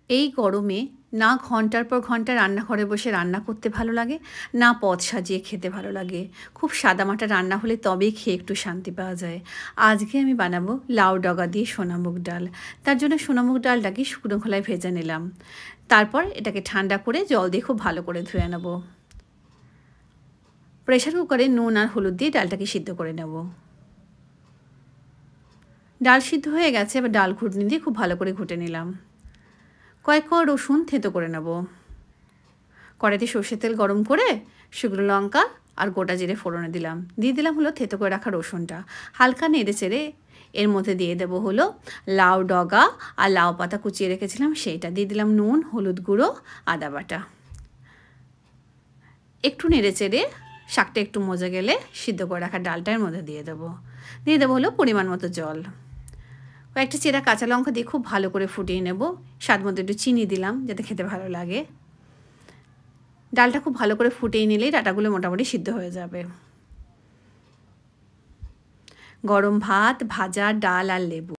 এই গরমে না ঘন্টার পর ঘন্টা রান্নাঘরে বসে রান্না করতে ভালো লাগে, না পদ সাজিয়ে খেতে ভালো লাগে। খুব সাদামাটা রান্না হলে তবেই খেয়ে একটু শান্তি পাওয়া যায়। আজকে আমি বানাবো লাউ ডগা দিয়ে সোনামুগ ডাল। তার জন্য সোনামুগ ডালটাকে শুকনো খোলায় ভেজে নিলাম। তারপর এটাকে ঠান্ডা করে জল দিয়ে খুব ভালো করে ধুয়ে নেব। প্রেশার কুকারে নুন আর হলুদ দিয়ে ডালটাকে সিদ্ধ করে নেব। ডাল সিদ্ধ হয়ে গেছে, এবার ডাল ঘুটনি দিয়ে খুব ভালো করে ঘুটে নিলাম। কয়েক কোয়া রসুন থেঁতো করে নেব। কড়াইতে সর্ষের তেল গরম করে শুকনো লঙ্কা আর গোটা জিরে ফোড়নে দিলাম। দিয়ে দিলাম হলো থেঁতো করে রাখা রসুনটা। হালকা নেড়ে চেড়ে এর মধ্যে দিয়ে দেবো হলো লাউ ডগা আর লাউ পাতা কুচিয়ে রেখেছিলাম সেইটা। দিয়ে দিলাম নুন, হলুদ গুঁড়ো, আদা বাটা। একটু নেড়ে চেড়ে শাকটা একটু মজে গেলে সিদ্ধ করে রাখা ডালটার মধ্যে দিয়ে দেবো। দিয়ে দেবো হলো পরিমাণ মতো জল। কয়েকটা চেরা কাঁচা লঙ্কা দিয়ে খুব ভালো করে ফুটিয়ে নেব। স্বাদ মতো একটু চিনি দিলাম যাতে খেতে ভালো লাগে। ডালটা খুব ভালো করে ফুটিয়ে নিলেই ডাঁটাগুলো মোটামুটি সিদ্ধ হয়ে যাবে। গরম ভাত, ভাজা, ডাল আর লেবু